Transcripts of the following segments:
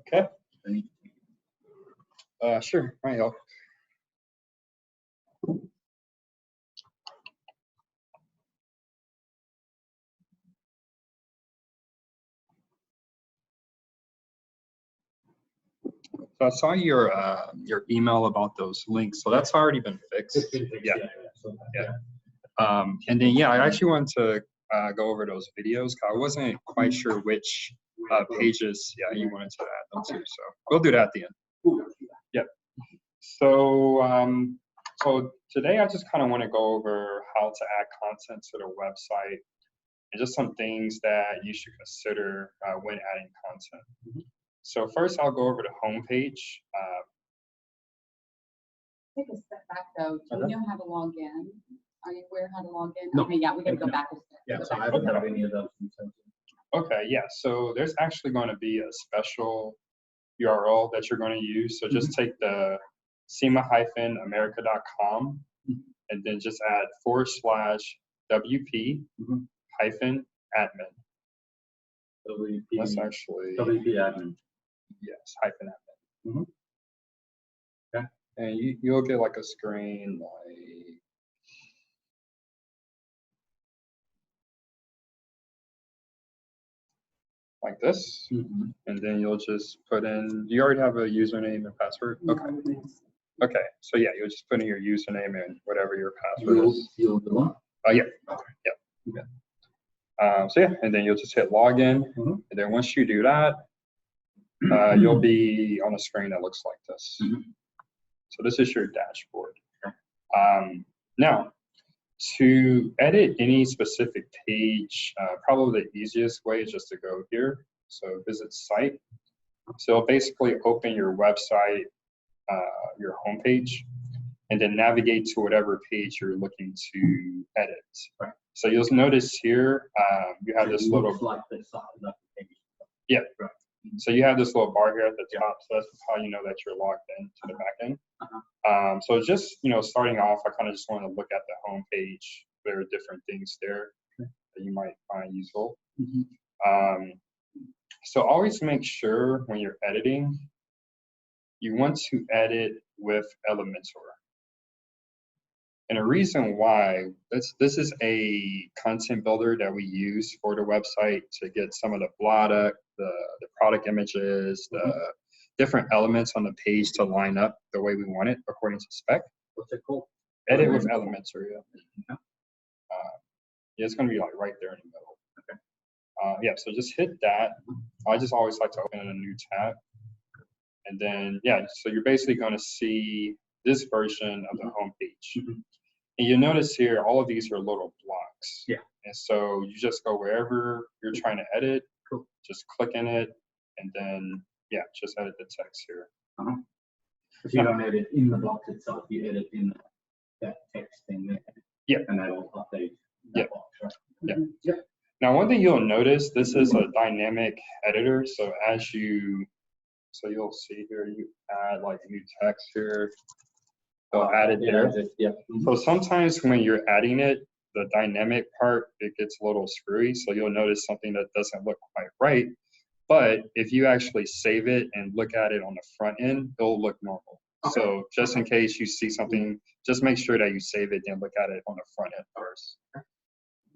Okay. Sure. Right, y'all. So I saw your email about those links. So that's already been fixed. Yeah. And then I actually wanted to go over those videos. I wasn't quite sure which pages you wanted to add them to. So we'll do that at the end. Yep. So so today I just kind of want to go over how to add content to the website and just some things that you should consider when adding content. So first I'll go over the home page. Take a step back though. Do you know how to log in? Are you aware how to log in? No. Okay, yeah, we gotta go back a step. Yeah, so I haven't got any of those. Okay, yeah, so there's actually going to be a special URL that you're going to use. So just take the SEMA-america.com and then just add /WP hyphen admin. WP, That's actually WP admin. Yes, hyphen admin. Okay. And you'll get like a screen like this, and then you'll just put in. Do you already have a username and password? Okay. Okay. So yeah, you'll just put in your username and whatever your password is. You'll go on. Oh yeah. Yeah. So yeah, and then you'll just hit login, and then once you do that, you'll be on a screen that looks like this. So this is your dashboard. Now, to edit any specific page, probably the easiest way is just to go here. So visit site. So basically open your website, your homepage, and then navigate to whatever page you're looking to edit. Right. So you'll notice here, you have this little, like this side of the page. Yeah. Right. So you have this little bar here at the top. So that's how you know that you're logged in to the back end. So just, starting off, I kind of just want to look at the home page. There are different things there that you might find useful. So always make sure when you're editing, you want to edit with Elementor. And the reason why, this is a content builder that we use for the website to get some of the product, the product images, the different elements on the page to line up the way we want it according to spec. What's it called? Edit with Elementor, yeah. Yeah, it's going to be like right there in the middle. Okay. Yeah, so just hit that. I just always like to open in a new tab. And then, so you're basically going to see this version of the home page. And you notice here, all of these are little blocks. Yeah. And so you just go wherever you're trying to edit, just click in it, and then, just edit the text here. If you don't edit in the box itself, you edit in that text thing there. Yeah. And that'll update that box, right? Yeah. Now, one thing you'll notice, this is a dynamic editor. So so you'll see here, you add like new text here. They'll add it there. So sometimes when you're adding it, the dynamic part, it gets a little screwy. So you'll notice something that doesn't look quite right. But if you actually save it and look at it on the front end, it'll look normal. So just in case you see something, just make sure that you save it and look at it on the front end first.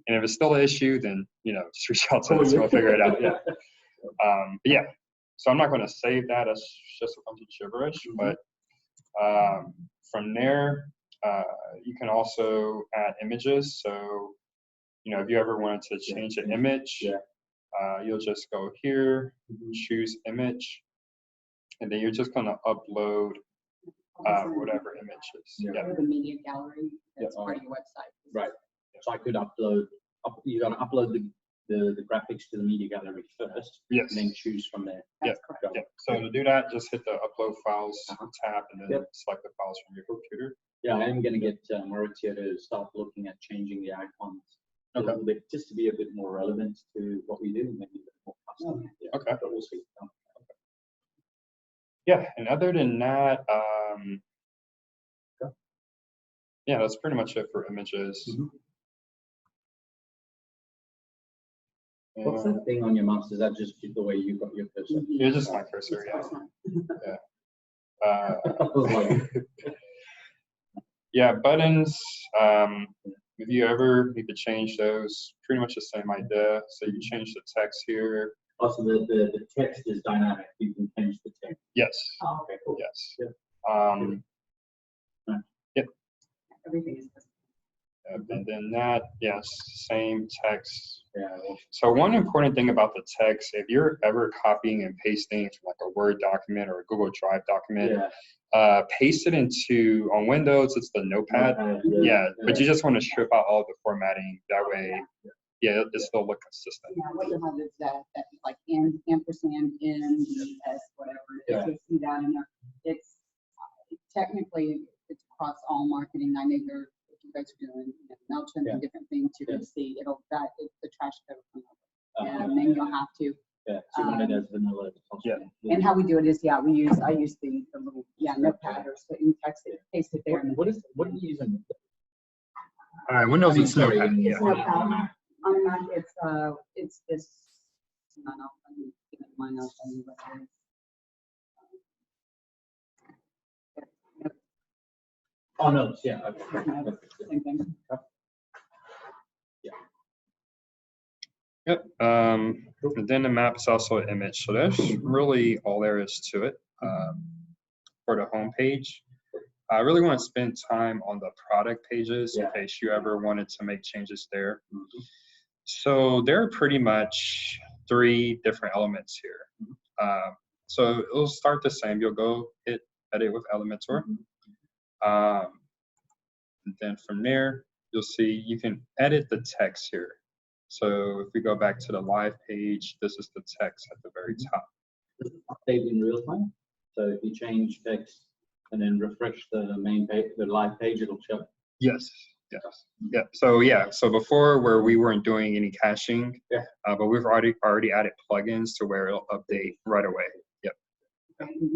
And if it's still an issue, then, just reach out to us and we'll figure it out. Yeah. So I'm not going to save that. That's just a bunch of gibberish. But from there, you can also add images. So, if you ever wanted to change an image, you'll just go here, choose image, and then you're just going to upload whatever images. The media gallery, that's part of your website. Right. So I could upload, you got to upload the graphics to the media gallery first, and then choose from there. That's correct. So to do that, just hit the upload files tab and then select the files from your computer. Yeah, I am going to get Maurizio to start looking at changing the icons a little bit, just to be a bit more relevant to what we do, and maybe a bit more custom. But we'll see. Yeah, and other than that, that's pretty much it for images. What's that thing on your mouse? Is that just the way you got your cursor? Yeah, just my cursor, yeah. I was like, Yeah, buttons, if you ever need to change those, pretty much the same idea. So you change the text here. also the text is dynamic. You can change the text. Yes, Oh, okay, cool. yes. Yeah. Yep. Everything is. And then that, yes, same text. Yeah. So one important thing about the text, if you're ever copying and pasting from like a Word document or a Google Drive document, paste it into, on Windows, it's the Notepad. Yeah, but you just want to strip out all the formatting. That way, yeah, it still look consistent. Yeah, what you'll have is that like ampersand, N, S, whatever it is. You'll see that in there. It's technically, it's across all marketing. I know you guys are doing MailChimp and different things. You're going to see the trash code will come over. And then you'll have to. Yeah, so you want it as vanilla. Yeah. And how we do it is, I use the little, notepad or so in text it, paste it there. What are you using? All right, Windows is Sorry, Notepad. It's Notepad. On Mac, it's this, no, let me get mine, I'll tell you what it is. Oh, no, yeah. Okay. Same thing. Yep. And then the map is also an image. So that's really all there is to it. For the home page, I really want to spend time on the product pages in case you ever wanted to make changes there. So there are pretty much 3 different elements here. So it'll start the same. You'll go hit edit with Elementor. And then from there, you'll see you can edit the text here. So if we go back to the live page, this is the text at the very top. Does it update in real time? So if you change text and then refresh the main page, the live page, it'll show. Yes. Yes. Yeah. So so before where we weren't doing any caching, but we've already added plugins to where it'll update right away. Yep.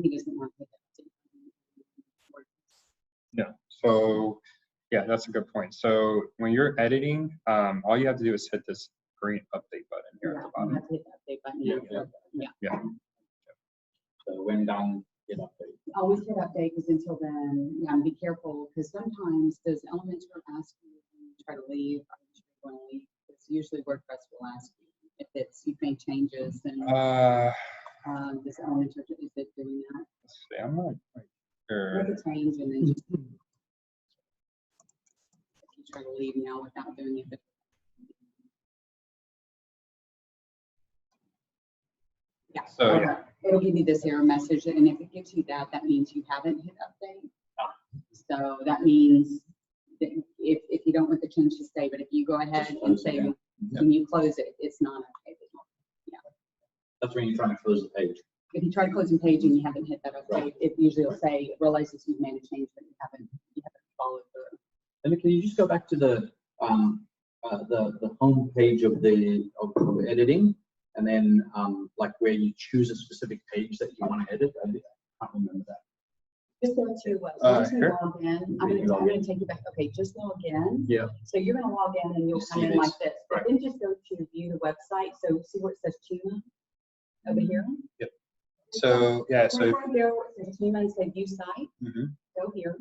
He doesn't want to take No. So yeah, that's a good point. So when you're editing, all you have to do is hit this green update button here at the bottom. hit the update button. Yeah. So when done, hit update. Always hit update because until then, be careful because sometimes does Elementor ask you when you try to leave, want to leave? It's usually WordPress will ask you if you've made changes and does Elementor, is it doing that? Let's see, I'm not quite sure. Make a change and then just if you try to leave now without doing it. Yeah. So yeah. It'll give you this error message, and if it gives you that, that means you haven't hit update. So that means that if you don't want the change to stay, but if you go ahead and say when you close it, it's not okay. Yeah. That's when you're trying to close the page. If you try to close a page and you haven't hit that update, it usually will say it realizes you've made a change, but you haven't followed through. And can you just go back to the home page of editing, and then like where you choose a specific page that you want to edit? I can't remember that. Just go to once you log in. I'm going to take you back. Okay, just log in. Yeah. So you're going to log in and you'll come in like this. But then just go to view the website. So see where it says Tuna over here. Yep. So yeah. So right there where it says Tuna and say view site. Go here.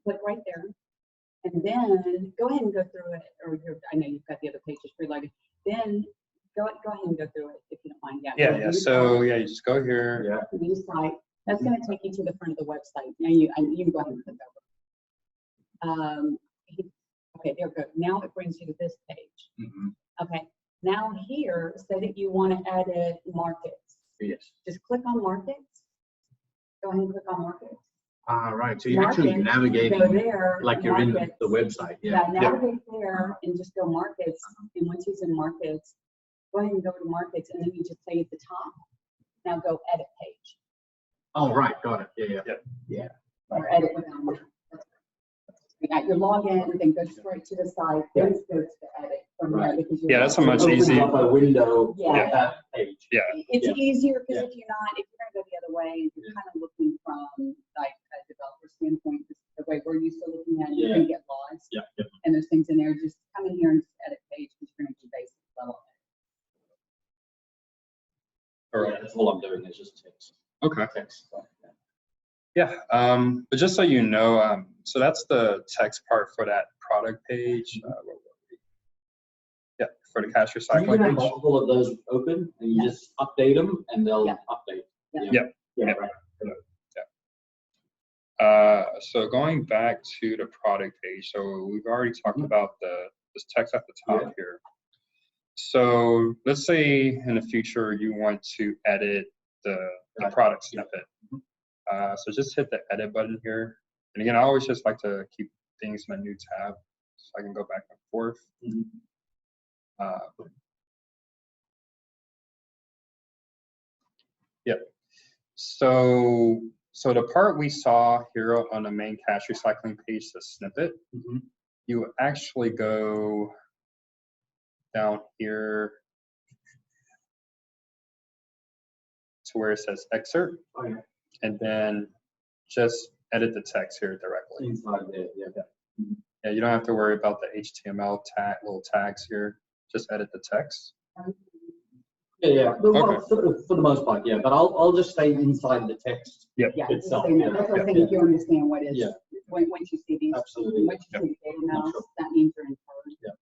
Click right there. And then go ahead and go through it. Or I know you've got the other pages preloaded. Then go ahead and go through it if you don't mind. Yeah. So you just go here. Yeah. View site. That's going to take you to the front of the website. Now you can go ahead and click over. Okay, there we go. Now it brings you to this page. Okay. Now here, say that you want to edit markets. Yes. Just click on markets. Go ahead and click on markets. Right. So you're actually navigating there, like you're in the website. Yeah. Navigate there and just go markets. And once he's in markets, go ahead and go to markets, and then you just say at the top. Now go edit page. Oh, right. Got it. Yeah. Or edit without mark. You got your login, then go straight to the site, then go to the edit from there because you're that's a much easier a window. Yeah. That page. It's easier because if you're going to go the other way, you're kind of looking from like a developer standpoint, the way we're used to looking at it, you're going to get lost. And there's things in there. Just come in here and just edit page because you're going to do basic level. Or Yeah, that's all I'm doing is just text. okay. Text. Yeah, but just so you know, so that's the text part for that product page. Where were we? Yeah, for the cash So you recycling can have page. multiple of those open and you just update them and they'll Yeah. update. Yeah. Yeah, Yeah. right. So going back to the product page, so we've already talked about this text at the top here. So let's say in the future you want to edit the product snippet. So just hit the edit button here. And again, I always just like to keep things in a new tab so I can go back and forth. Yep. So the part we saw here on the main cash recycling page, the snippet, you actually go down here to where it says excerpt, and then just edit the text here directly. Inside there, Yeah, you don't have to worry about the HTML tag, little tags here. Just edit the text. Yeah. Well, Okay. for the most part, yeah. But I'll just stay inside the text. Yep. Yeah, Itself, so, you know, that's what I'm saying, if you understand what is, Yeah. once you see these, Absolutely. once you see the data analysis, that means you're inferred.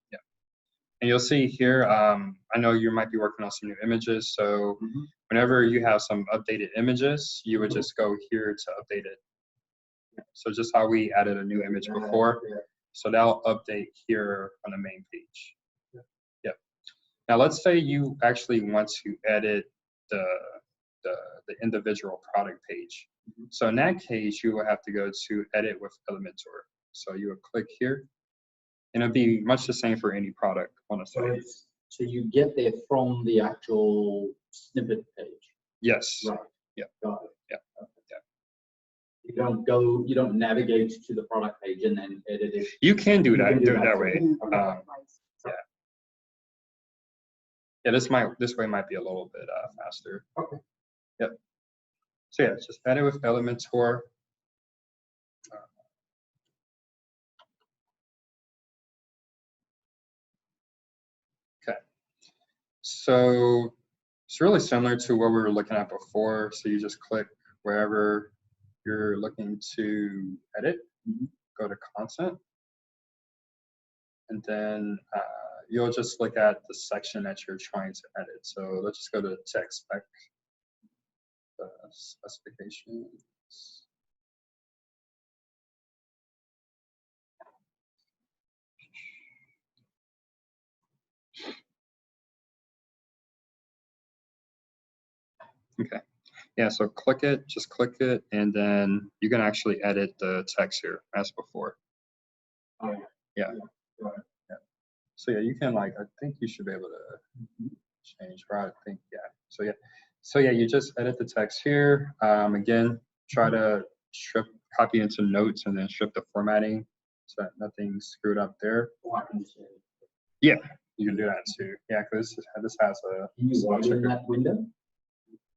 And you'll see here, I know you might be working on some new images. So whenever you have some updated images, you would just go here to update it. So just how we added a new image before. So that'll update here on the main page. Yep. Now let's say you actually want to edit the individual product page. So in that case, you will have to go to edit with Elementor. So you would click here. And it'll be much the same for any product on a site. So you get there from the actual snippet page. Yes. Right. Yeah. Got it. Yeah. You don't navigate to the product page and then edit it. You can do that. can Do it that way. Yeah. This way might be a little bit faster. Okay. Yep. So yeah, just edit with Elementor. Okay. So it's really similar to what we were looking at before. So you just click wherever you're looking to edit, go to content, and then you'll just look at the section that you're trying to edit. So let's just go to text spec specifications. Okay. Yeah, so just click it, and then you can actually edit the text here as before. Yeah. So yeah, you can I think you should be able to change, right? I think, yeah. So yeah, you just edit the text here. Again, try to copy into notes and then strip the formatting so that nothing's screwed up there. Yeah, you can do that too. Yeah, because this has a spell checker. In that window?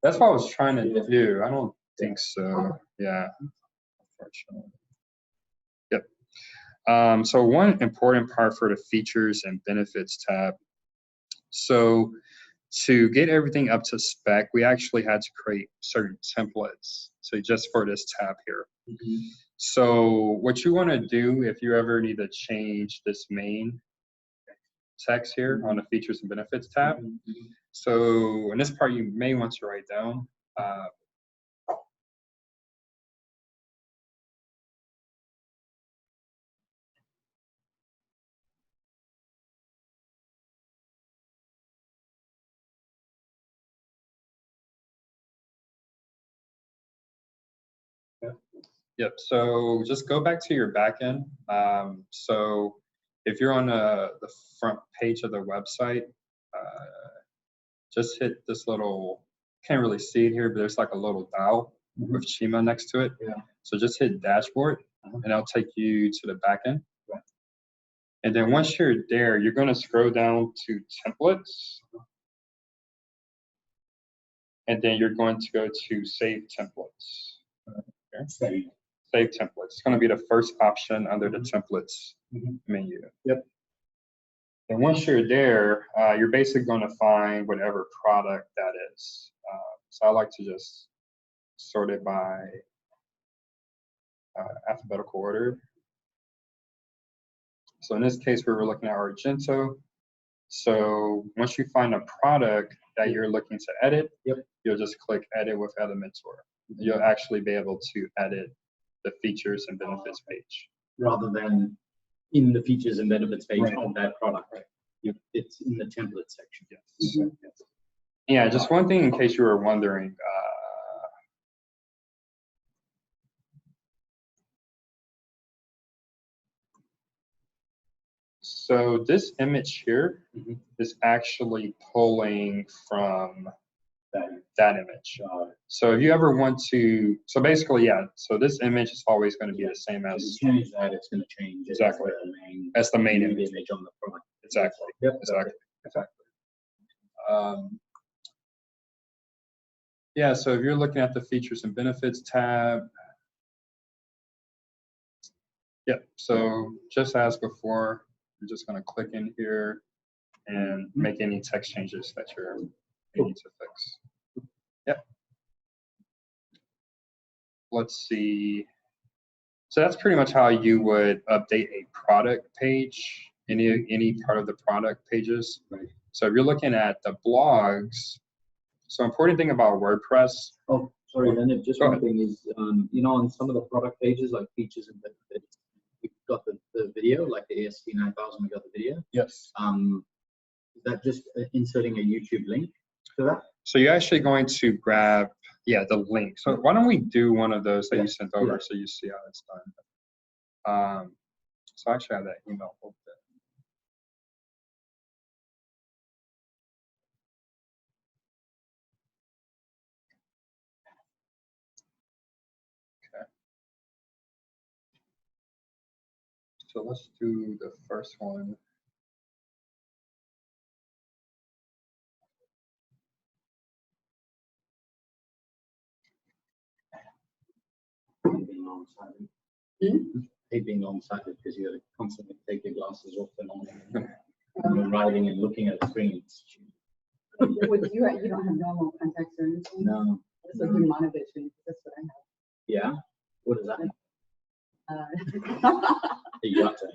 That's what I was trying to do. I don't think so. Yeah, unfortunately. Yep. So one important part for the features and benefits tab. So to get everything up to spec, we actually had to create certain templates. So just for this tab here. So what you want to do if you ever need to change this main text here on the features and benefits tab. So in this part, you may want to write down. Yep. So just go back to your backend. So if you're on the front page of the website, just hit this little. Can't really see it here, but there's like a little dial with schema next to it. So just hit dashboard, and I'll take you to the backend. And then once you're there, you're going to scroll down to templates. And then you're going to go to save templates. Okay. Save templates. It's going to be the first option under the templates menu. Yep. And once you're there, you're basically going to find whatever product that is. So I like to just sort it by alphabetical order. So in this case, we were looking at Argento. So once you find a product that you're looking to edit, you'll just click Edit with Elementor. You'll actually be able to edit the features and benefits page. Rather than in the features and benefits page Right. of that product. Right. It's in the template section. Yes. Yes. Yeah, just one thing in case you were wondering. So this image here is actually pulling from that image. So if you ever want to, so basically, yeah, so this image is always going to be the same If as, you change that, it's going to change. Exactly. That's the main image. on the product. Exactly. Yep. Exactly. Yeah, so if you're looking at the features and benefits tab, so just as before, you're just going to click in here and make any text changes that you need to fix. Yep. Let's see. So that's pretty much how you would update a product page, any part of the product pages. Right. So if you're looking at the blogs, so important thing about WordPress. Oh, sorry, Leonard, just Go one ahead. thing is, you know, on some of the product pages, like features and benefits, you've got the video, like the ASP 9000, we got the video. Yes. Is that just inserting a YouTube link to that? So you're actually going to grab, the link. So why don't we do one of those that you sent over so you see how it's done. So I actually have that email open. Okay. So let's do the first one. Being long-sighted. Hate being long-sighted because you got to constantly take your glasses off and on. When you're writing and looking at the screen. You don't have normal contacts or anything? No. This will do monovision, that's what I have. Yeah. What does that mean? You got to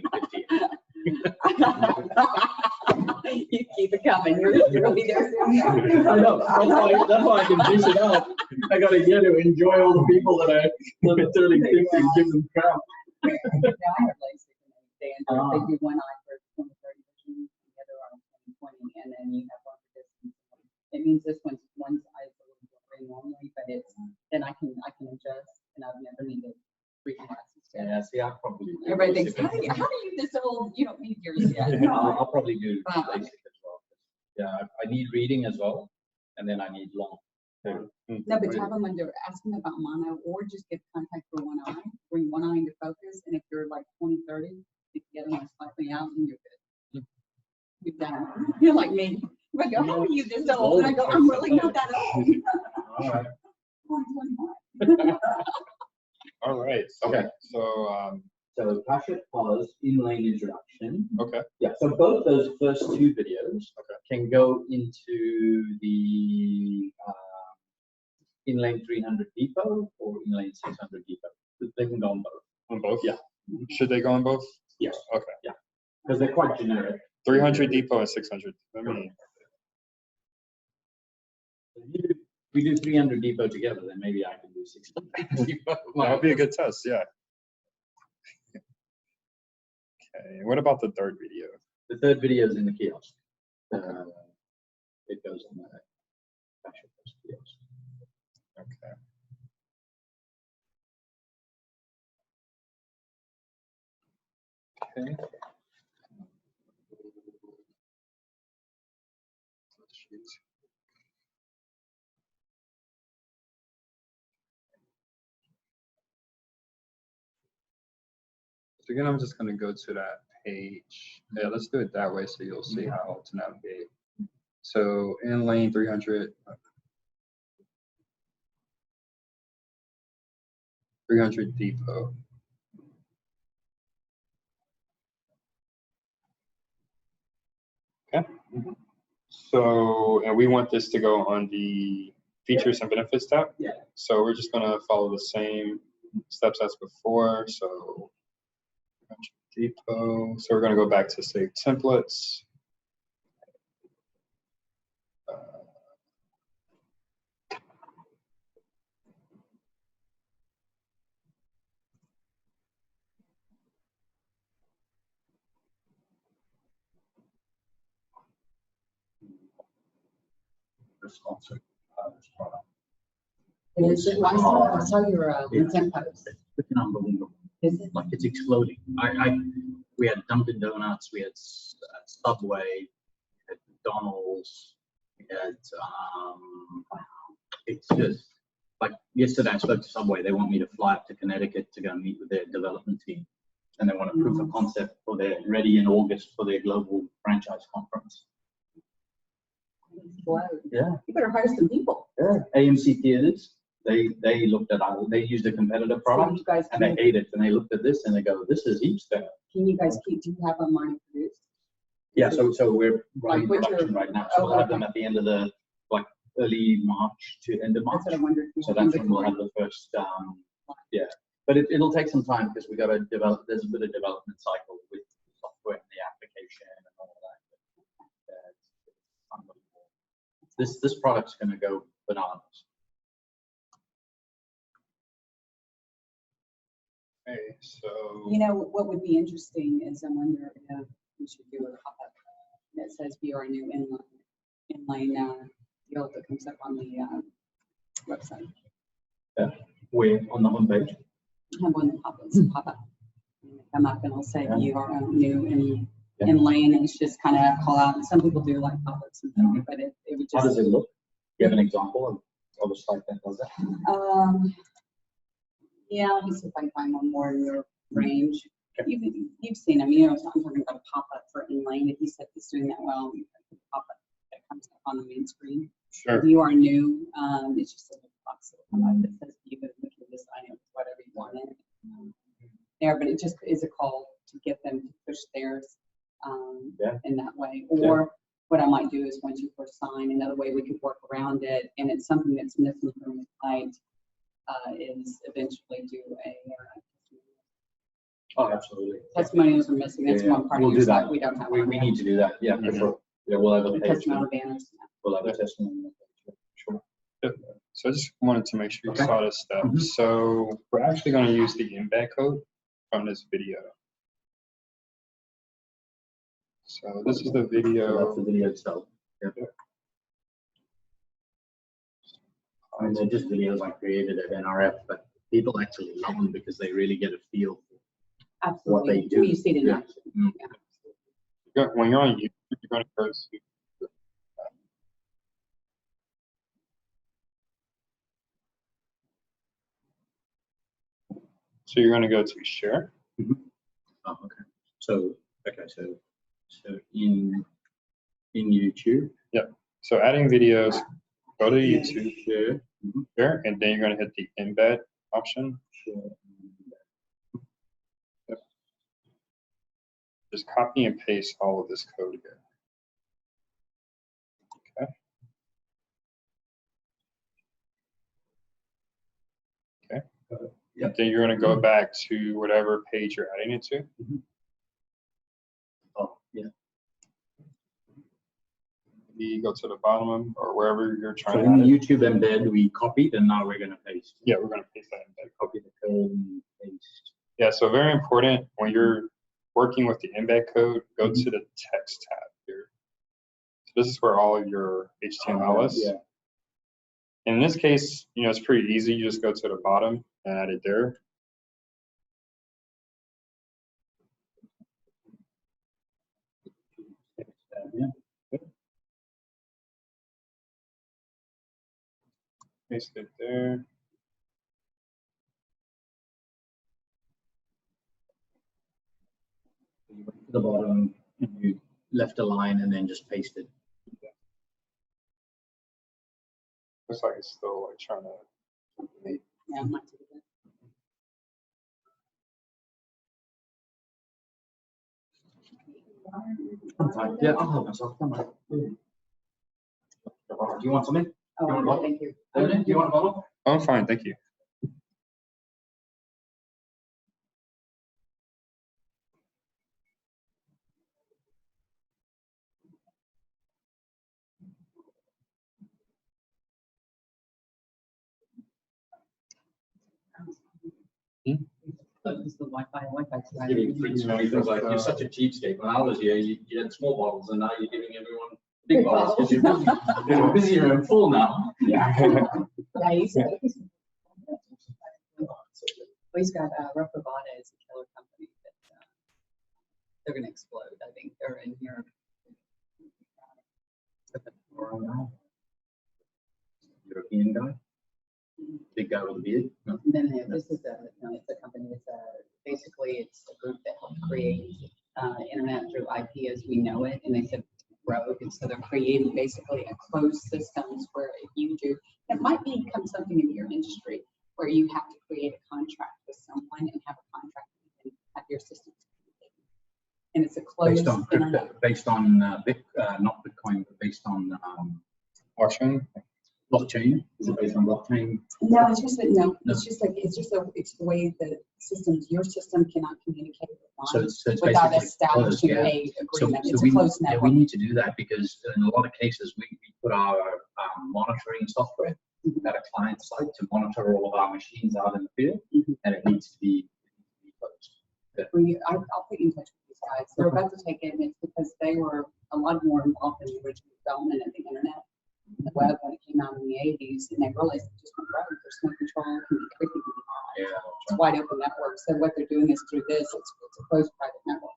50. You keep it coming, you'll be there soon. I know. That's why I can dish it out. I got to get to enjoy all the people that are turning 50 and give them crap. Yeah, I have LASIK and they do one eye for 20/30 vision, the other eye 20/20, and then you have one for distance. It means this one's eye is a little blurry normally, but then I can adjust, and I've never needed reading glasses. Yeah, see, I probably. Everybody thinks, how do you this old? You don't need yours yet. I'll probably do LASIK as well. Yeah, I need reading as well, and then I need long. No, but have them under, ask them about mono, or just get contact for one eye, bring one eye into focus, and if you're like 20/30, get the other one slightly out, and you're good. You've done it. You're like me. I go, how are you this old? And I go, I'm really not that old. All right. I'm 21. All right. Okay. So Pasha Pause inlane introduction. okay. Yeah. So both those first two videos can go into the inlane 300 depot or inlane 600 depot. They can go on both. On both? Yeah. Should they go on both? Yes. Okay. Yeah. Because they're quite generic. 300 depot and 600. I mean, If we do 300 depot together, then maybe I can do 600 depot. that would be a good test. Yeah. Okay. What about the third video? The third video is in the kiosk. It goes on the Pasha Pause kiosk. Okay. Okay. So again, I'm just going to go to that page. Yeah, let's do it that way so you'll see how to navigate. So in lane 300, 300 depot. Okay. So, and we want this to go on the features and benefits tab. Yeah. So we're just gonna follow the same steps as before. So depot. So we're gonna go back to save templates. Responsive product. Is it, I saw your LinkedIn post. It's freaking unbelievable. Is it? Like it's exploding. We had Dunkin' Donuts, we had Subway, we had McDonald's, we had, it's just, like yesterday I spoke to Subway, they want me to fly up to Connecticut to go meet with their development team. And they want a proof of concept for their, ready in August for their global franchise conference. Wow. Yeah. You better hire some people. Yeah. AMC Theaters, they looked at they used a competitive So product you guys, and they hate it. And they looked at this and they go, this is heaps better. can you guys keep, do you have them already produced? Yeah, so we're running Like, which production are- right now. So we'll have okay. them at the end of the, like, early March to end of March. That's what I wondered. So that's when we'll have the first, yeah. But it'll take some time because we got to develop, there's a bit of development cycle with the software and the application and all of that. But, it's unbelievable. This product's going to go bananas. Okay, so You know, what would be interesting is I wonder if we should do a pop-up that says view our new inline deal that comes up on the website. We're on the homepage. Have one that pop up. Come up and I'll say Yeah. view our new Yeah. inlane, and it's just kind of call out. Some people do like pop-ups and stuff, but it would How does just. it look? Do you have an example of a site that does that? Yeah, let me see if I can find one more in your range. You've seen them, you know, so I'm talking about a pop-up for inlane. If you said it's doing that well, you put the pop-up that comes up on the main screen. sure. If you are new, it's just a little box that will come up that says you can design it, whatever you want in it. There, but it just is a call to get them to push theirs in that way. Or what I might do is once you first sign, another way we could work around it, and it's something that's missing from the site, is eventually do a Oh, absolutely. testimonials are missing. That's Yeah, one part we'll of your do that. site we don't have. We on need to do that. Yeah, for sure. Yeah, we'll have a the page. testimonial banners. We'll have a testimonial. Sure. So I just wanted to make sure you Okay. saw this stuff. Mhm. So we're actually going to use the embed code from this video. So this is the So that's video. the video itself. Yeah. I mean, they're just videos I created at NRF, but people actually love them because they really get a feel for Absolutely. what they do. You see it in Yeah. action. Mm. Yeah. When you're on YouTube, you're going to go to so you're going to go to share. Oh, okay. So in YouTube. So adding videos, go to YouTube, Share. share, and then you're going to hit the embed option. Share. Just copy and paste all of this code here. Okay. Yep. And then you're going to go back to whatever page you're adding it to. Oh, yeah. You go to the bottom or wherever you're So trying in to the add it. YouTube embed, we copied, and now we're going to paste. Yeah, we're going to paste that embed. Copy the code and paste. Yeah, so very important when you're working with the embed code, go to the text tab here. So this is where all of your HTML is. Yeah. In this case, you know, it's pretty easy. You just go to the bottom and add it there. Yeah. Paste it there. You went to the bottom, you left a line, and then just pasted. Looks like it's still like trying to. Yeah, I might do that. Yeah, I'll help myself. Come on. Do you want something? Oh, You want no, what? thank you. Do you want to follow? Oh, I'm fine, thank you. Close the Wi-Fi. Giving you free smoke because like you're such a cheapskate. When I was here, you had small bottles, and now you're giving everyone big bottles because you're busier and full now. Yeah. Yeah, he's got Rubberbana is a killer company that they're going to explode. I think they're in here. European guy, big guy with a beard. No. No, this is it's a company. Basically it's a group that helped create internet through IP as we know it, and they said rogue, and so they're creating basically a closed systems where if you do, it might become something in your industry where you have to create a contract with someone and have a contract and have your systems. And it's a closed Based on not Bitcoin, but based on Blockchain? blockchain. Is it based on blockchain? No, it's just that it's the way that your system cannot communicate with So mine it's without basically establishing closed, a agreement. So It's a closed we network. need to do that because in a lot of cases we put our monitoring software at a client site to monitor all of our machines out in the field, and it needs to be closed. I'll put you in touch with these guys. They're about to take it, and it's because they were a lot more involved in the original development of the internet, the web when it came out in the 80s, and they realized it just went right. There's no control, everything can be on. It's a wide open network. So what they're doing is through this, it's a closed private network.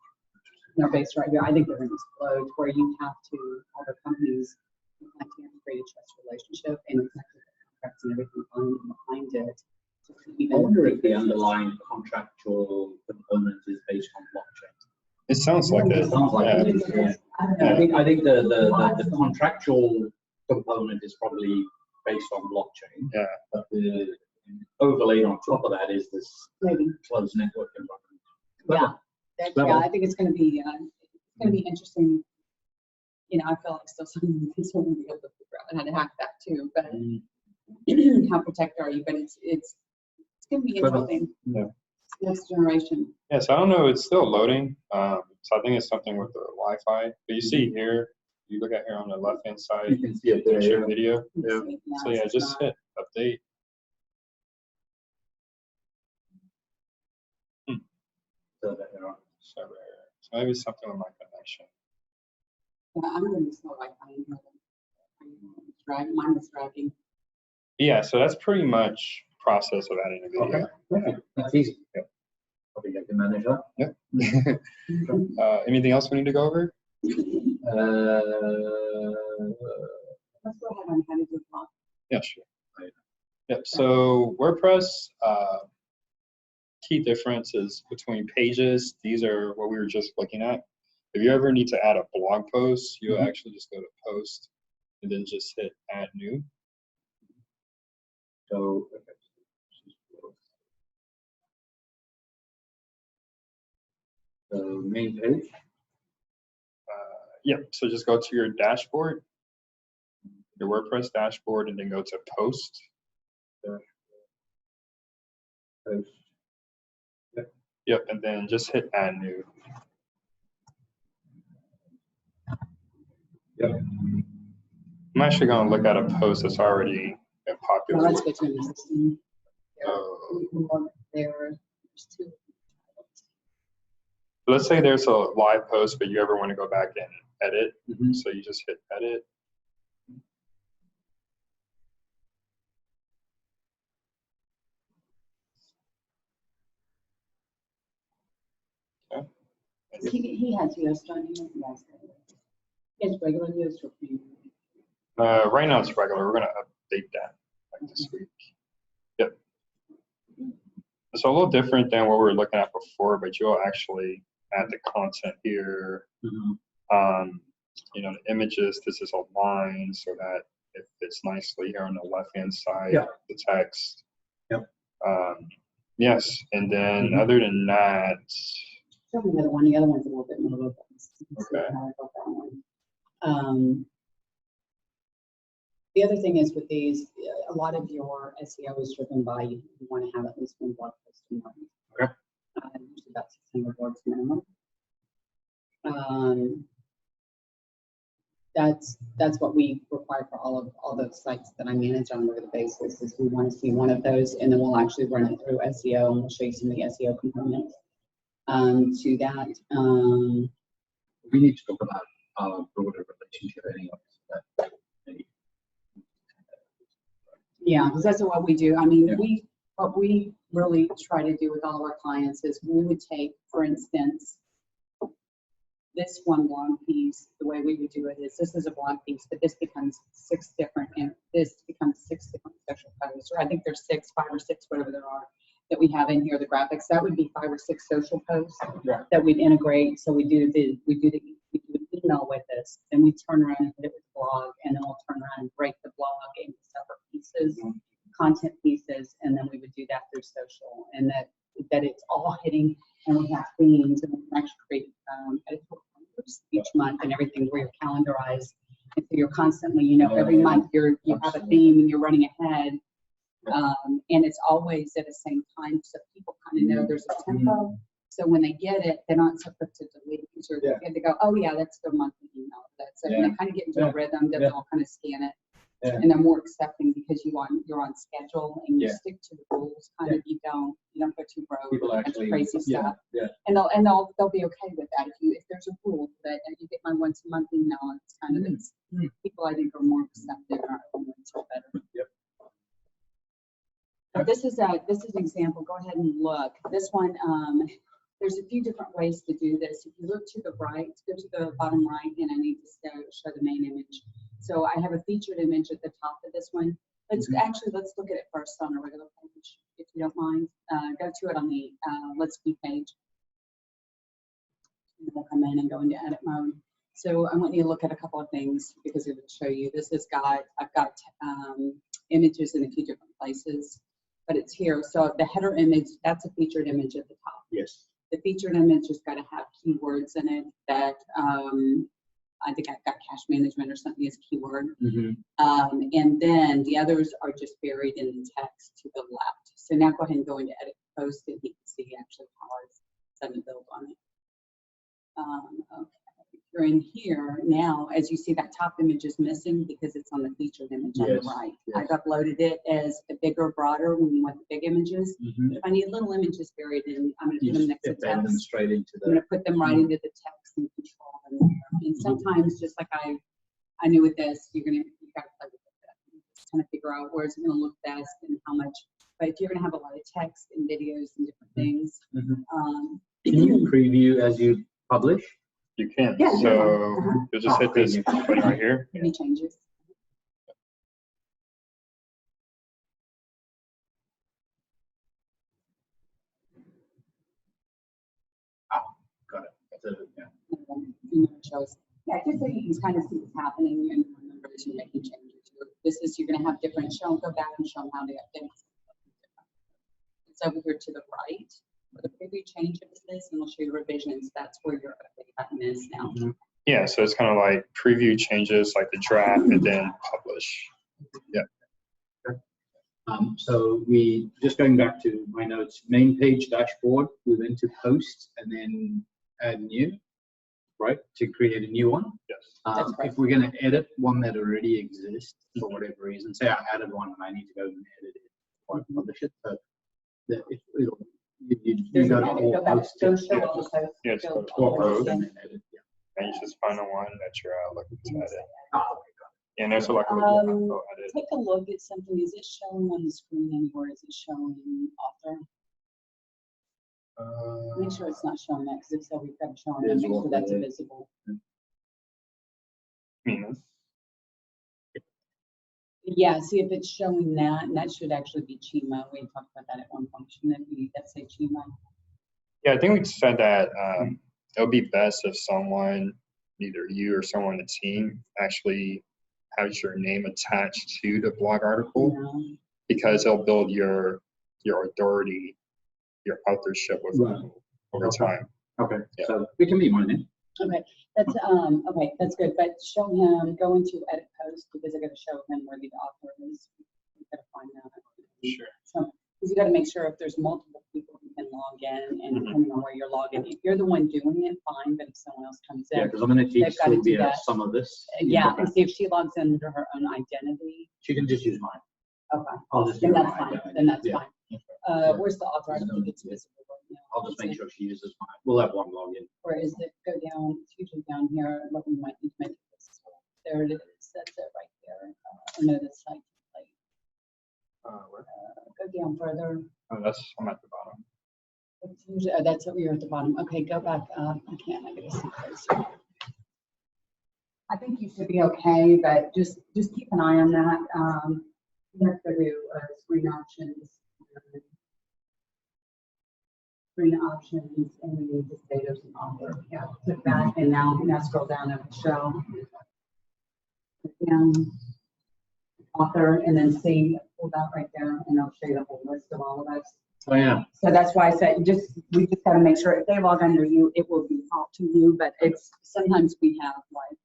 They're based right here. I think they're going to explode where you have to, all the companies, you have to create a trust relationship and exactly the contracts and everything behind it. I wonder if the underlying contractual component is based on blockchain. It sounds like it. It sounds like it. Yeah. I think the contractual component is probably based on blockchain. Yeah. But the overlaid on top of that is this closed network environment. Yeah, I think it's going to be interesting. You know, I feel like still someone will be able to figure out how to hack that too. But how protected are you? But it's going to be interesting. Yeah. Next generation. Yes, I don't know. It's still loading. So I think it's something with the Wi-Fi. But you see here, you look at here on the left-hand side, You can see it there. share video. Yeah. So yeah, just hit update. So that there are. So maybe something with my connection. Yeah, I'm going to slow Wi-Fi in here. Mine was dragging. Yeah, so that's pretty much process of adding a video. Okay. That's easy. Yep. Probably I can manage that. Yeah. Anything else we need to go over? Let's go ahead on how to do blog. Yeah, sure. Yep. So WordPress, key differences between pages. These are what we were just looking at. If you ever need to add a blog post, you'll actually just go to post and then just hit add new. So, main page. Yep. So just go to your dashboard, your WordPress dashboard, and then go to post. Post. Yep. And then just hit add new. Yep. I'm actually going to look at a post that's already been popular. Well, let's go to the next one. There's two. Let's say there's a live post, but you ever want to go back and edit. So you just hit edit. Okay. He has US joining us. It's regular news for me. Right now it's regular. We're going to update that like this week. Yep. It's a little different than what we were looking at before, but you'll actually add the content here. You know, the images, this is a line so that it fits nicely here on the left-hand side, the text. Yep. Yes, and then other than that. Show me the other one. The other one's a little bit more robust. Okay. The other thing is with these, a lot of your SEO is driven by you want to have at least one blog post a month. Okay. Usually about 600 words minimum. That's what we require for all those sites that I manage on a regular basis. Is we want to see one of those, and then we'll actually run it through SEO, and we'll show you some of the SEO components to that. We need to talk about our broader relationship anyway. So maybe. Yeah, because that's what we do. I mean, Yeah. what we really try to do with all of our clients is we would take, for instance, this one blog piece. The way we would do it is this is a blog piece, but this becomes 6 different, and this becomes 6 different social posts. Or I think there's 5 or 6, whatever there are, that we have in here. The graphics, that would be 5 or 6 social posts that we'd integrate. So we do the email with this, then we turn around and put it with the blog, and then we'll turn around and break the blog into separate pieces, content pieces, and then we would do that through social, and that it's all hitting, and we have themes, and we can actually create editorial calendars each month and everything where you're calendarized, and so you're constantly, every month you have a theme and you're running ahead, and it's always at the same time, so people kind of know there's a tempo. So when they get it, they're not so quick to delete it, or they go, oh yeah, that's their monthly email. That's it. And they kind of get into a rhythm that they'll kind of scan it. Yeah. And they're more accepting because you're on schedule and you stick to the rules. Kind of, you don't go too rogue. People actually crazy stuff. Yeah. And they'll be okay with that if there's a rule that you get my once a month email. It's kind of people I think are more accepting or better. Yep. But this is an example. Go ahead and look. This one. There's a few different ways to do this. If you look to the right, go to the bottom right, and I need to show the main image. So I have a featured image at the top of this one. Let's look at it first on a regular page, if you don't mind. Go to it on the Let's View page. And we'll come in and go into edit mode. So I want you to look at a couple of things because it would show you. I've got images in a few different places, but it's here. So the header image, that's a featured image at the top. Yes. The featured image has got to have keywords in it that I think I've got cash management or something as keyword. And then the others are just buried in the text to the left. So now go ahead and go into edit post, and you can see actually how it's done and build on it. Okay. You're in here now, as you see, that top image is missing because it's on the featured image on the right. I've uploaded it as a bigger, broader when you want the big images. If I need little images buried in, I'm going to put them next to text. Straight into the. I'm going to put them right into the text and control them. And sometimes, just like I knew with this, you got to play with it. Just kind of figure out where it's going to look best and how much. But if you're going to have a lot of text and videos and different things, can you preview as you publish? You can. Yeah, so you'll just hit this button right here. Any changes? Got it. That's it. Yeah. Shows. Yeah, just so you can kind of see what's happening and remember as you're making changes. You're going to have different. Go back and show them how they update. It's over here to the right. Where the preview changes this, and we'll show you revisions. That's where your update button is now. Yeah, so it's kind of like preview changes, like the draft, and then publish. Yeah. So we just going back to my notes, main page dashboard. We went to post and then add new, right? To create a new one. Yes. If we're going to edit one that already exists for whatever reason, say I added one and I need to go and edit it or publish it, so that you go to all posts. Yes. All rows and then edit. And you just find the one that you're looking to edit. Okay. And there's like a little edit. Take a look at something. Is it showing on the screen anywhere? Is it showing author? Make sure it's not showing that, because if so, we've got to show them. Make sure that's visible. Yeah, see if it's showing that, and that should actually be Chima. We talked about that at one function. That say Chima. Yeah, I think we said that it would be best if someone, either you or someone on the team, actually has your name attached to the blog article, because it'll build your authority, your authorship with over time. Okay, so it can be my name. Okay, okay, that's good, but show him, go into edit post, because I gotta show him where the author is. We gotta find that. Sure. So, because you gotta make sure if there's multiple people who can log in, and depending on where you're logging, if you're the one doing it, fine, but if someone else comes in. Yeah, because I'm going to teach They've gotta do Sylvia that. some of this. Yeah, and see if she logs in under her own identity. She can just use mine. Okay, I'll just then do that's my fine, identity. then that's Yeah. fine. Where's the author? I don't think it's visible right now. I'll just make sure she uses mine. We'll have one login. Or is it go down, it's usually down here, what we might need to make this. There it is, that's it right there. No, the site template. Where? Go down further. Oh, I'm at the bottom. It's usually, oh, that's what you're at the bottom. Okay, go back up. I can't, I gotta see closer. I think you should be okay, but just keep an eye on that. You have to do screen options. Screen options, and we need to say there's an author. Yeah, click that, and now scroll down and show. Click down, author, and then see, pull that right there, and I'll show you the whole list of all of us. Oh, yeah. So that's why I said, we just gotta make sure if they log under you, it will default to you, but it's, sometimes we have like,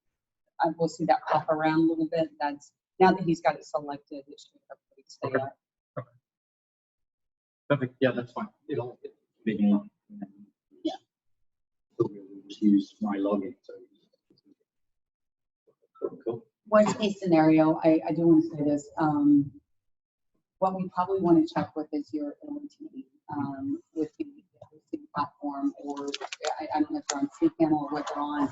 I will see that pop around a little bit. That's, now that he's got it selected, it should hopefully stay Okay. up. Perfect. Yeah, that's fine. It'll be enough. Yeah. So we'll just use my login. So. Cool. Worst case scenario, I do want to say this, what we probably want to check with is your LMT, with the hosting platform, or I don't know if they're on cPanel or what they're on,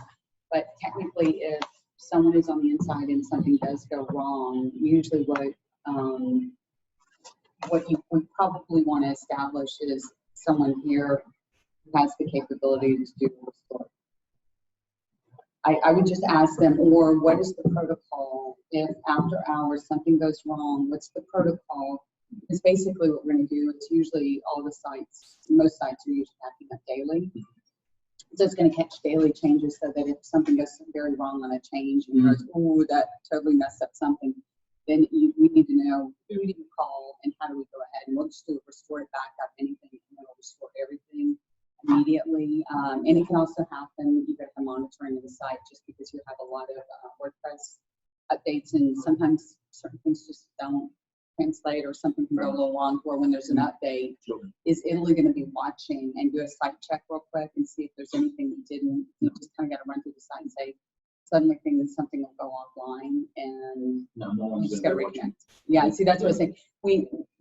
but technically if someone is on the inside and something does go wrong, usually what you would probably want to establish is someone here who has the capability to do the restore. I would just ask them, or what is the protocol if after hours something goes wrong? What's the protocol? Because basically what we're going to do is usually all the sites, most sites are usually backing up daily. So it's going to catch daily changes so that if something goes very wrong on a change and goes, oh, that totally messed up something, then we need to know who do you call and how do we go ahead, and we'll just do a restore it back up anything, and we'll restore everything immediately. And it can also happen, you got the monitoring of the site just because you have a lot of WordPress updates, and sometimes certain things just don't translate, or something can go a little wrong, or when there's an update, is Italy going to be watching and do a site check real quick and see if there's anything that didn't, you just kind of got to run through the site and say, suddenly something will go offline, and you just got to reconnect. Yeah, see, that's what I'm saying.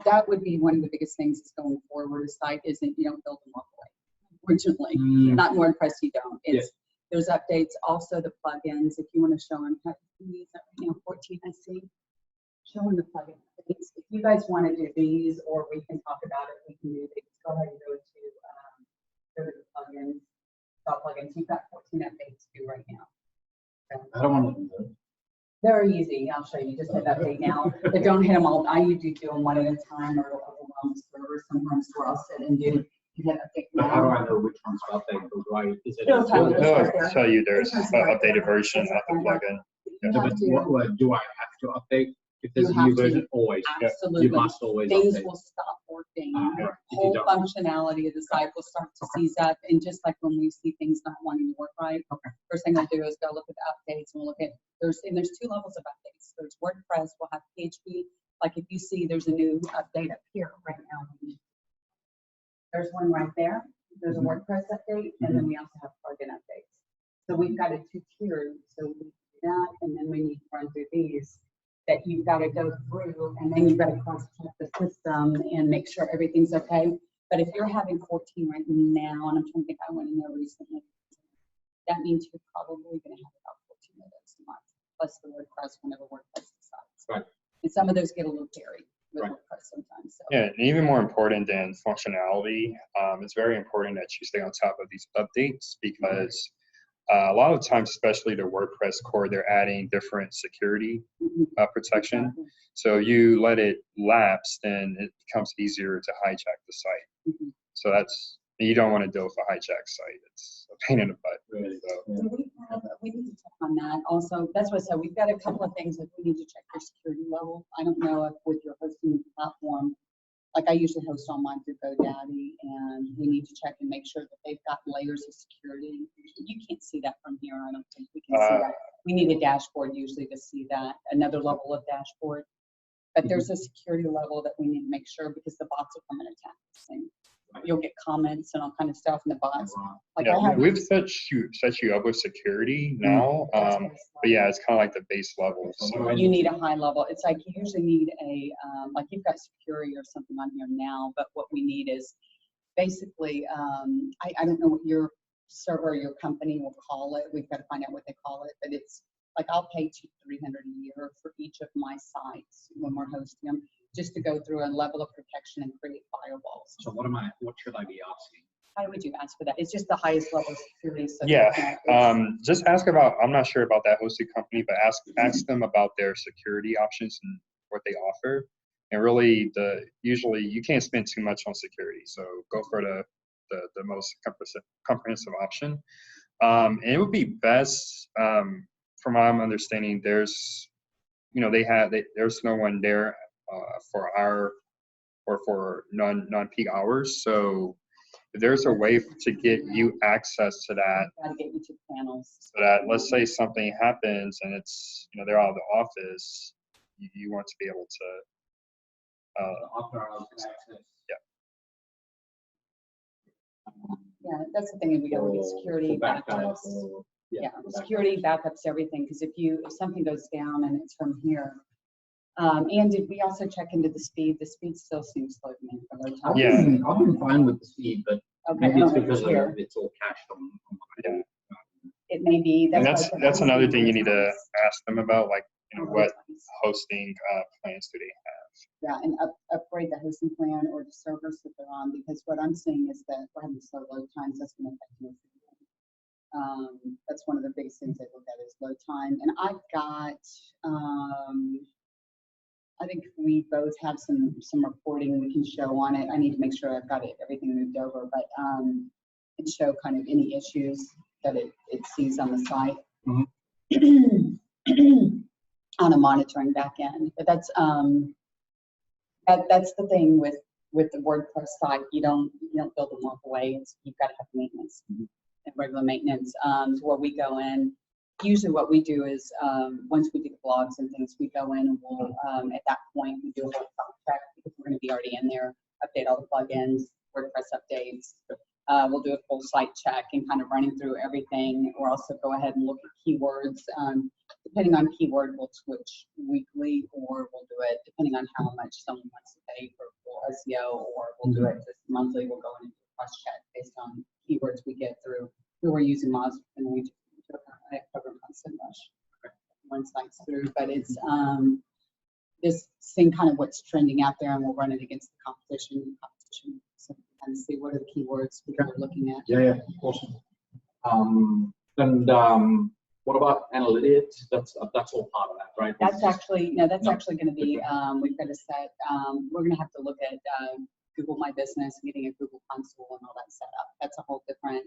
That would be one of the biggest things that's going forward. A site isn't, you don't build them walk away. Originally, not in WordPress, you don't. It's there's updates, also the plugins. If you want to show them, these right now, 14, I see. Showing the plugin. If you guys want to do these, or we can talk about it, we can do these. Go ahead and go to the plugins. Top plugins. You've got 14 updates to do right now. I don't want to do that. Very easy. I'll show you. Just hit update now. But don't hit them all. I usually do them one at a time, or overwhelm the server. Sometimes where I'll sit and do. Hit update But how do now. I know which one's updated? Is it? It'll tell you. It'll tell you there's an updated version of the plugin. You So, have but to. what do I have to update? If there's You a new have to. version, always. Absolutely. You must always Things update. will stop working. Right. The If you whole don't. functionality of the site will start to seize up. And just like when we see things not wanting to work right, first thing I'll do is go look at the updates, and we'll look at there's two levels of updates. There's WordPress, we'll have PHP. Like if you see there's a new update up here right now. There's one right there. There's a WordPress update, and then we also have plugin updates. So we've got a 2-tier. So we do that, and then we need to run through these that you've got to go through, and then you've got to cross-check the system and make sure everything's okay. But if you're having 14 right now, and I'm trying to think, I went in there recently, that means you're probably going to have about 14 of those a month, plus the WordPress whenever WordPress decides. Right. And some of those get a little hairy with Right. WordPress sometimes. So. Yeah, and even more important than functionality, it's very important that you stay on top of these updates, because a lot of times, especially the WordPress core, they're adding different security protection. So you let it lapse, then it becomes easier to hijack the site. So you don't want to deal with a hijacked site. It's a pain in the butt. Really. So, We need to check on that. Also, that's what I said. We've got a couple of things that we need to check your security level. I don't know if with your hosting platform, like I usually host all mine through GoDaddy, and we need to check and make sure that they've got layers of security. You can't see that from here. I don't think we can see that. We need a dashboard usually to see that, another level of dashboard. But there's a security level that we need to make sure, because the bots will come and attack this thing. You'll get comments and all kind of stuff in the bots. Like Yeah, I have, we've set you up with security now, but yeah, it's kind of like the base level. So you need a high level. It's like you usually need a, like you've got security or something on here now, but what we need is basically, I don't know what your server or your company will call it. We've got to find out what they call it, but it's like I'll pay $200-300 a year for each of my sites when we're hosting them, just to go through a level of protection and create firewalls. So what should I be asking? How would you ask for that? It's just the highest level of security. So yeah, it's- just ask about. I'm not sure about that hosted company, but ask them about their security options and what they offer. And really, usually you can't spend too much on security, so go for the most comprehensive option. And it would be best, from what I'm understanding, there's no one there for non-peak hours. So if there's a way to get you access to that, Gotta get you to the panels. so that let's say something happens and it's they're out of the office, you want to be able to. After hours access. Yeah, that's the thing. We got to get security backups. Yeah, security backups, everything. Because if something goes down and it's from here. And did we also check into the speed? The speed still seems slow to me for load time. Yeah. I've been fine with the speed, but Okay, maybe I it's don't know because here. it's all cached on Yeah. It may be. And why I said that's another thing you need to load ask them about, like times. what hosting plans do they have. Yeah, and upgrade the hosting plan or the servers that they're on, because what I'm seeing is that we're having slow load times. That's going to affect me. That's one of the biggest things I look at is load time. And I've got, I think we both have some reporting we can show on it. I need to make sure I've got everything moved over, but and show kind of any issues that it sees on the site. On a monitoring back end. But that's the thing with the WordPress site. You don't build and walk away. You've got to have maintenance and regular maintenance. So where we go in, usually what we do is once we do the blogs and things, we go in and we'll at that point we do a whole check, because we're going to be already in there, update all the plugins, WordPress updates. We'll do a full site check and kind of running through everything. We'll also go ahead and look at keywords. Depending on keyword, we'll switch weekly, or we'll do it depending on how much someone wants to pay for SEO, or we'll do it just monthly. We'll go in and do a cross check based on keywords we get through who we're using Moz, and we cover SEMrush one site's through. But it's just seeing kind of what's trending out there, and we'll run it against the competition. So and see what are the keywords we're looking at. Yeah, awesome. What about analytics? That's all part of that, right? That's actually actually going to be. We've got to set. We're going to have to look at Google My Business, getting a Google console and all that set up. That's a whole different.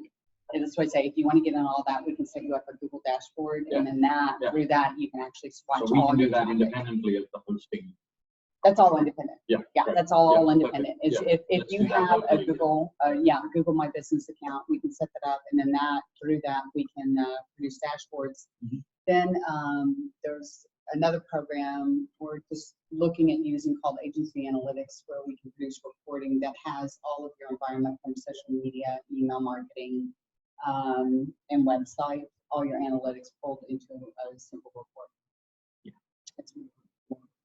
And that's what I say. If you want to get in all that, we can set you up a Google dashboard, and then through that you can actually swatch. So we all can do your that traffic. independently of the hosting. That's all independent. Yeah, right. That's all Yeah, independent. okay. It's Yeah, if let's you do that have a locally. Google My Business account, we can set that up, and then through that we can produce dashboards. Then there's another program we're just looking at using called Agency Analytics, where we can produce reporting that has all of your environment from social media, email marketing, and website, all your analytics pulled into a simple report. Yeah. It's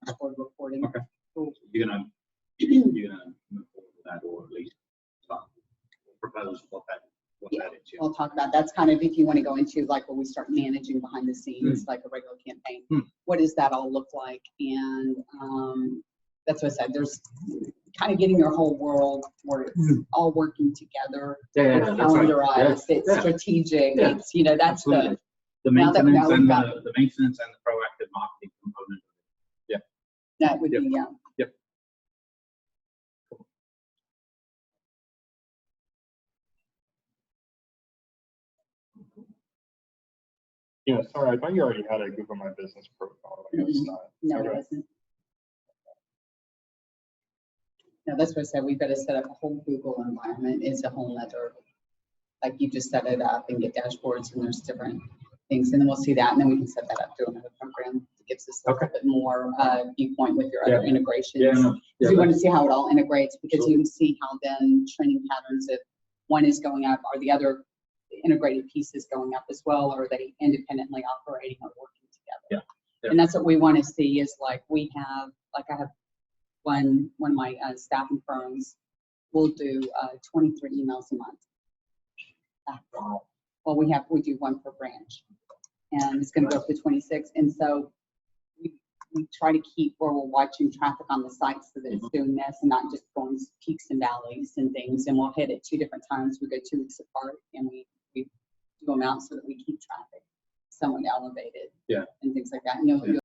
dashboard reporting. Okay. Cool. You're gonna move forward with that, or at least propose what that is. We'll talk about that's kind of if you want to go into like when we start managing behind the scenes, like a regular campaign. What does that all look like? And that's what I said. There's kind of getting your whole world where it's all working together. It's calendarized. It's strategic. It's that's absolutely. The now that- maintenance now and we've got- the maintenance and the proactive marketing component. that would be Yep. Yeah, sorry, I thought you already had a Google My Business profile. Like, it's not. no, it Okay. isn't. No, that's what I said. We've got to set up a whole Google environment. It's a whole nother, like you just set it up and get dashboards and there's different things. And then we'll see that. And then we can set that up through another program that gives us a little bit more viewpoint with your other integrations. Yeah, no, yeah, We want to see how it all integrates because you can see how then training patterns, if one is going up, are the other integrated pieces going up as well, or are they independently operating or working together? Yeah. And that's what we want to see is like we have, like I have one of my staffing firms will do 23 emails a month. Well, we do one per branch, and it's going to go up to 26. And so we try to keep where we're watching traffic on the site so that it's doing this and not just going peaks and valleys and things. And we'll hit it 2 different times. We go 2 weeks apart, and we do them out so that we keep traffic somewhat elevated. Yeah. And things like that. And you'll